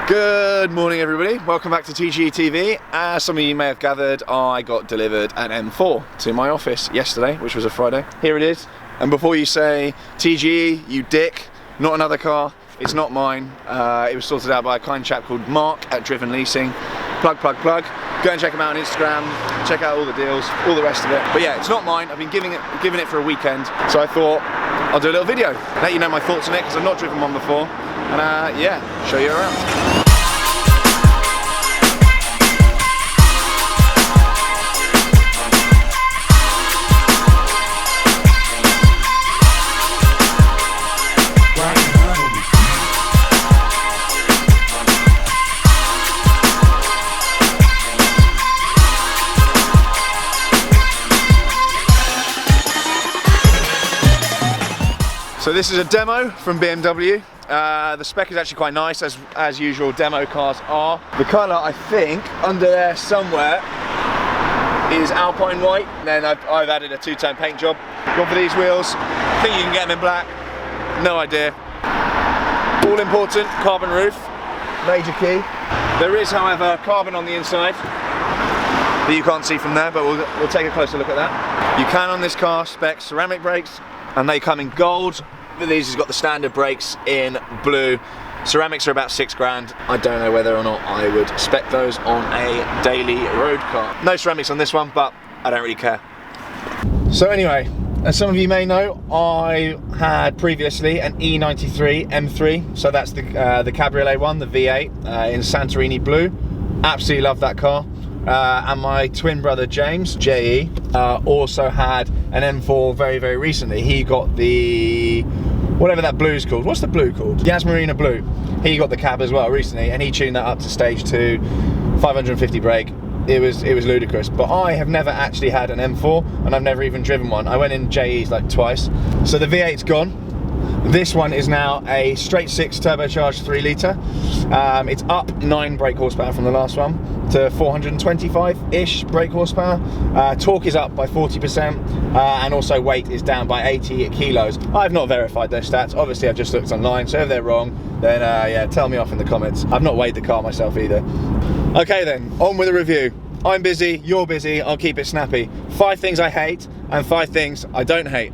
Good morning everybody, welcome back to TGE TV. As some of you may have gathered, I got delivered an M4 to my office yesterday, which was a Friday. Here it is, and before you say, TGE, you dick, not another car, it's not mine. It was sorted out by a kind chap called Mark at Driven Leasing. Plug. Go and check him out on Instagram, check out all the deals, all the rest of it. But yeah, it's not mine, I've been giving it for a weekend, so I thought I'll do a little video, let you know my thoughts on it, because I've not driven one before, and yeah, show you around. So this is a demo from BMW. The spec is actually quite nice, as usual demo cars are. The colour, I think, under there somewhere is Alpine White. And then I've added a two-tone paint job. Gone for these wheels. I think you can get them in black. No idea. All important, carbon roof. Major key. There is, however, carbon on the inside that you can't see from there, but we'll take a closer look at that. You can on this car spec ceramic brakes, and they come in gold. These has got the standard brakes in blue. Ceramics are about £6 I don't know whether or not I would spec those on a daily road car. No ceramics on this one, but I don't really care. So anyway, as some of you may know, I had previously an E93 M3, so that's the cabriolet one, the V8 in Santorini blue. Absolutely love that car. And my twin brother James, JE, also had an M4 very recently. He got the, whatever that blue's called. What's the blue called? Yasmarina blue. He got the cab as well recently, and he tuned that up to stage 2, 550 brake. It was ludicrous. But I have never actually had an M4, and I've never even driven one. I went in JE's like twice. So the V8's gone. This one is now a straight 6 turbocharged 3 litre. It's up 9 brake horsepower from the last one to 425-ish brake horsepower. Torque is up by 40%, and also weight is down by 80 kilos. I've not verified those stats. Obviously, I've just looked online, so if they're wrong, then yeah, tell me off in the comments. I've not weighed the car myself either. Okay then, on with the review. I'm busy, you're busy, I'll keep it snappy. 5 things I hate, and 5 things I don't hate.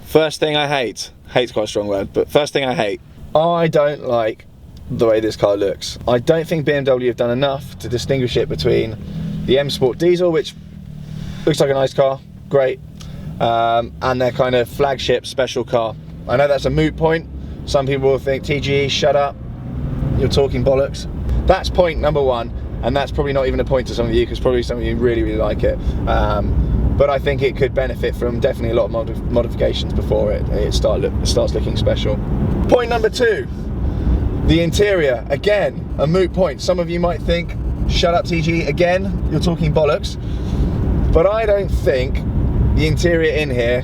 First thing I hate. Hate's quite a strong word, but first thing I hate. I don't like the way this car looks. I don't think BMW have done enough to distinguish it between the M Sport diesel, which looks like a nice car, great, and their kind of flagship special car. I know that's a moot point. Some people will think, TGE, shut up, you're talking bollocks. That's point number 1, and that's probably not even a point to some of you, because probably some of you really like it. But I think it could benefit from definitely a lot of modifications before it starts looking special. Point number 2, the interior. Again, a moot point. Some of you might think, shut up TG, again, you're talking bollocks. But I don't think the interior in here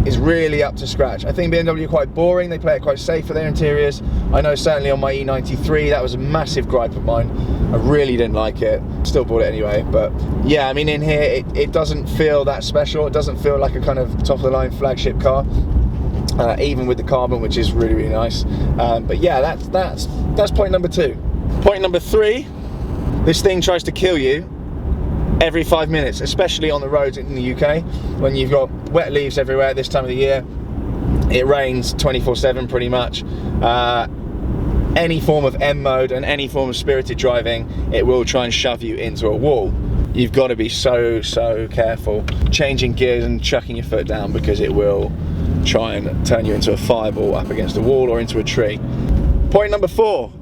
is really up to scratch. I think BMW are quite boring, they play it quite safe for their interiors. I know certainly on my E93, that was a massive gripe of mine. I really didn't like it, still bought it anyway, but yeah, I mean in here, it doesn't feel that special. It doesn't feel like a kind of top of the line flagship car, even with the carbon, which is really nice. But yeah, that's point number 2. Point number 3, this thing tries to kill you every 5 minutes, especially on the roads in the UK, when you've got wet leaves everywhere at this time of the year. It rains 24/7 pretty much. Any form of M mode and any form of spirited driving, it will try and shove you into a wall. You've got to be so careful changing gears and chucking your foot down, because it will try and turn you into a fireball up against a wall or into a tree. Point number 4,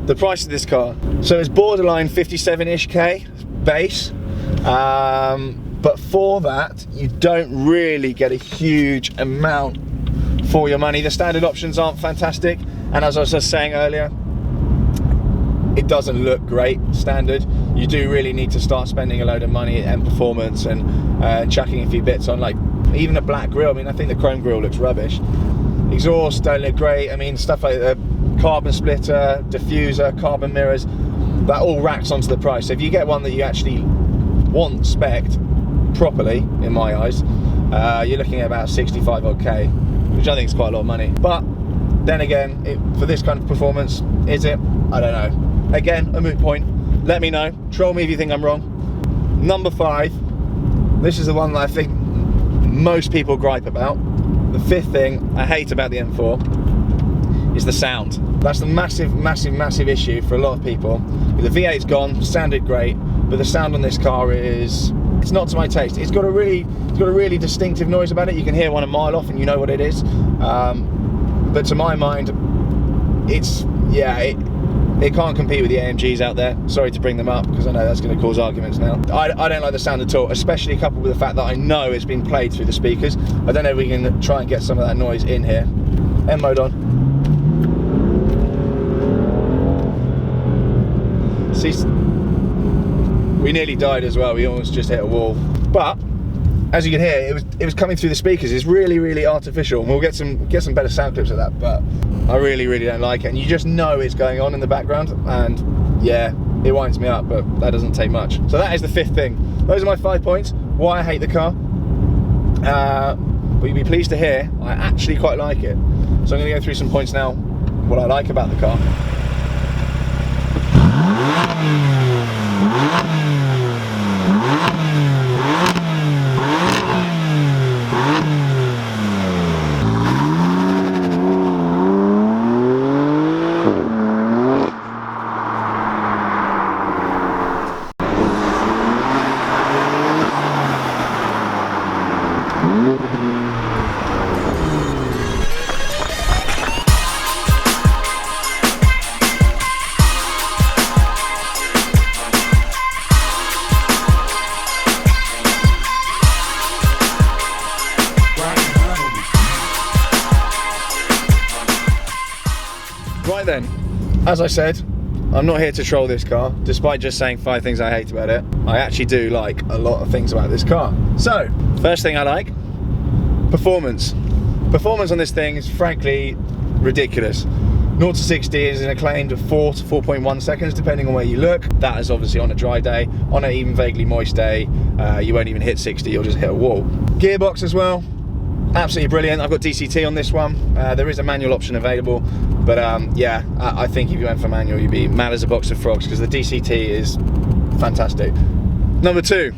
the price of this car. So it's borderline 57-ish K base. But for that, you don't really get a huge amount for your money. The standard options aren't fantastic, and as I was just saying earlier, it doesn't look great standard. You do really need to start spending a load of money and performance and chucking a few bits on, like even a black grille. I mean, I think the chrome grille looks rubbish. Exhaust don't look great. I mean, stuff like the carbon splitter, diffuser, carbon mirrors, that all racks onto the price. So if you get one that you actually want spec'd properly, in my eyes, you're looking at about 65 odd K, which I think is quite a lot of money. But Then again, for this kind of performance, is it? I don't know. Again, a moot point. Let me know. Troll me if you think I'm wrong. Number 5. This is the one that I think most people gripe about. The 5th thing I hate about the M4 is the sound. That's the massive issue for a lot of people. The V8's gone, sounded great, but the sound on this car it's not to my taste. It's got a really distinctive noise about it. You can hear one a mile off and you know what it is. But to my mind, it can't compete with the AMGs out there. Sorry to bring them up, because I know that's going to cause arguments now. I don't like the sound at all, especially coupled with the fact that I know it's been played through the speakers. I don't know if we can try and get some of that noise in here. M mode on. See, we nearly died as well. We almost just hit a wall. But as you can hear, it was coming through the speakers. It's really artificial. And we'll get some better sound clips of that. But I really don't like it. And you just know it's going on in the background. And yeah, it winds me up. But that doesn't take much. So that is the 5th thing. Those are my 5 points. Why I hate the car. But you'll be pleased to hear I actually quite like it. So I'm going to go through some points now. What I like about the car. Right then, as I said, I'm not here to troll this car, despite just saying 5 things I hate about it. I actually do like a lot of things about this car. So, first thing I like, performance. Performance on this thing is frankly ridiculous. 0 to 60 is an acclaimed of 4 to 4.1 seconds, depending on where you look. That is obviously on a dry day. On an even vaguely moist day, you won't even hit 60, you'll just hit a wall. Gearbox as well, absolutely brilliant. I've got DCT on this one. There is a manual option available, but yeah, I think if you went for manual, you'd be mad as a box of frogs, because the DCT is fantastic. Number 2,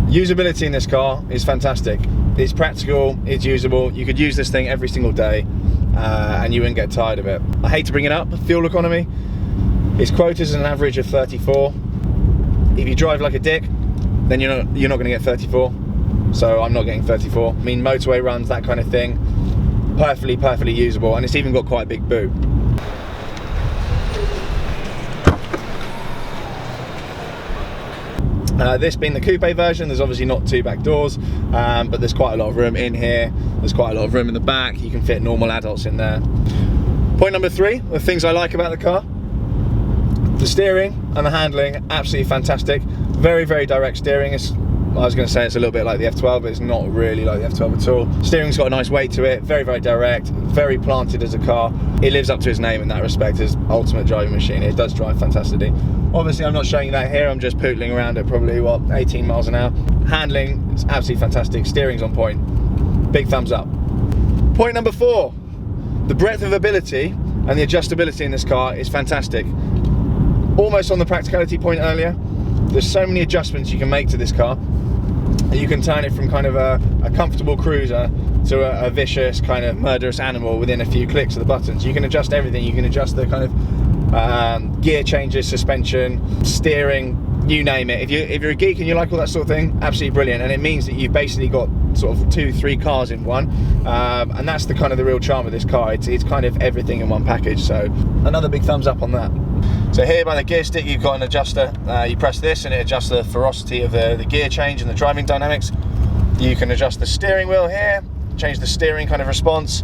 usability in this car is fantastic. It's practical, it's usable. You could use this thing every single day, and you wouldn't get tired of it. I hate to bring it up, fuel economy. It's quoted as an average of 34. If you drive like a dick, then you're not going to get 34. So I'm not getting 34. I mean, motorway runs, that kind of thing, perfectly usable, and it's even got quite a big boot. This being the coupe version, there's obviously not 2 back doors, but there's quite a lot of room in here. There's quite a lot of room in the back. You can fit normal adults in there. Point number 3, the things I like about the car. The steering and the handling, absolutely fantastic. Very direct steering. I was going to say it's a little bit like the F12, but it's not really like the F12 at all. Steering's got a nice weight to it, very direct, very planted as a car. It lives up to its name in that respect as ultimate driving machine. It does drive fantastically. Obviously I'm not showing you that here, I'm just pootling around at probably, what, 18 miles an hour. Handling, it's absolutely fantastic. Steering's on point. Big thumbs up. Point number 4, the breadth of ability and the adjustability in this car is fantastic. Almost on the practicality point earlier, there's so many adjustments you can make to this car. You can turn it from kind of a comfortable cruiser to a vicious kind of murderous animal within a few clicks of the buttons. You can adjust everything. You can adjust the kind of gear changes, suspension, steering, you name it. If you're a geek and you like all that sort of thing, absolutely brilliant. And it means that you've basically got sort of 2-3 cars in one, and that's the kind of the real charm of this car. It's kind of everything in one package. So another big thumbs up on that. So here by the gear stick, you've got an adjuster. You press this and it adjusts the ferocity of the gear change and the driving dynamics. You can adjust the steering wheel here, change the steering kind of response.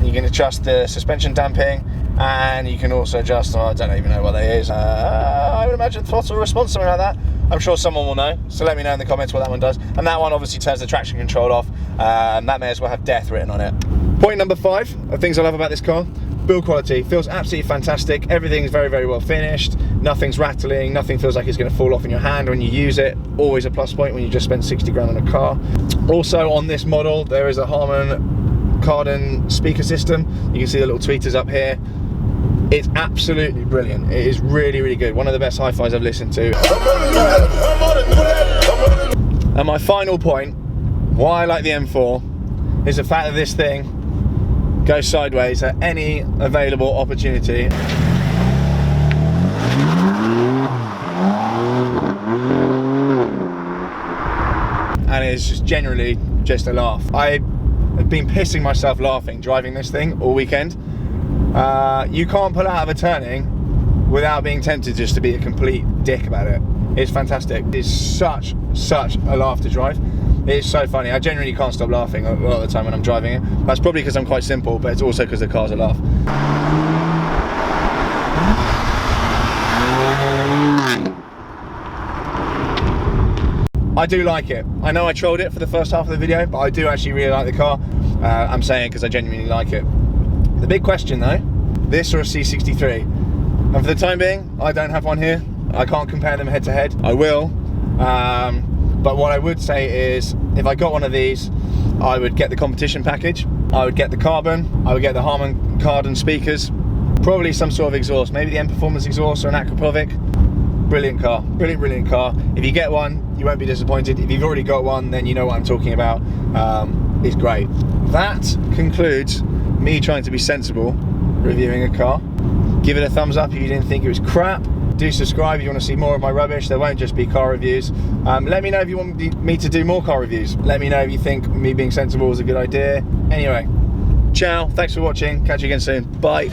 You can adjust the suspension damping, and you can also adjust, I don't even know what that is. I would imagine throttle response, something like that. I'm sure someone will know, so let me know in the comments what that one does. And that one obviously turns the traction control off, and that may as well have death written on it. Point number 5 of things I love about this car. Build quality, feels absolutely fantastic. Everything's very well finished. Nothing's rattling, nothing feels like it's going to fall off in your hand when you use it. Always a plus point when you just spend 60 grand on a car. Also on this model, there is a Harman Cardan speaker system. You can see the little tweeters up here. It's absolutely brilliant. It is really, really good. One of the best hi-fis I've listened to. And my final point, why I like the M4, is the fact that this thing goes sideways at any available opportunity. And it's just generally just a laugh. I have been pissing myself laughing driving this thing all weekend. You can't pull out of a turning without being tempted just to be a complete dick about it. It's fantastic. It's such a laugh to drive. It's so funny. I genuinely can't stop laughing a lot of the time when I'm driving it. That's probably because I'm quite simple, but it's also because the car's a laugh. I do like it. I know I trolled it for the first half of the video, but I do actually really like the car. I'm saying because I genuinely like it. The big question though, this or a C63? And for the time being, I don't have one here. I can't compare them head to head. I will. But what I would say is, if I got one of these, I would get the competition package. I would get the carbon. I would get the Harman Kardon speakers. Probably some sort of exhaust, maybe the M Performance exhaust or an Aquapovic. Brilliant car, brilliant car. If you get one, you won't be disappointed. If you've already got one, then you know what I'm talking about. It's great. That concludes me trying to be sensible reviewing a car. Give it a thumbs up if you didn't think it was crap. Do subscribe if you want to see more of my rubbish. There won't just be car reviews. Let me know if you want me to do more car reviews. Let me know if you think me being sensible is a good idea. Anyway, ciao, thanks for watching. Catch you again soon. Bye.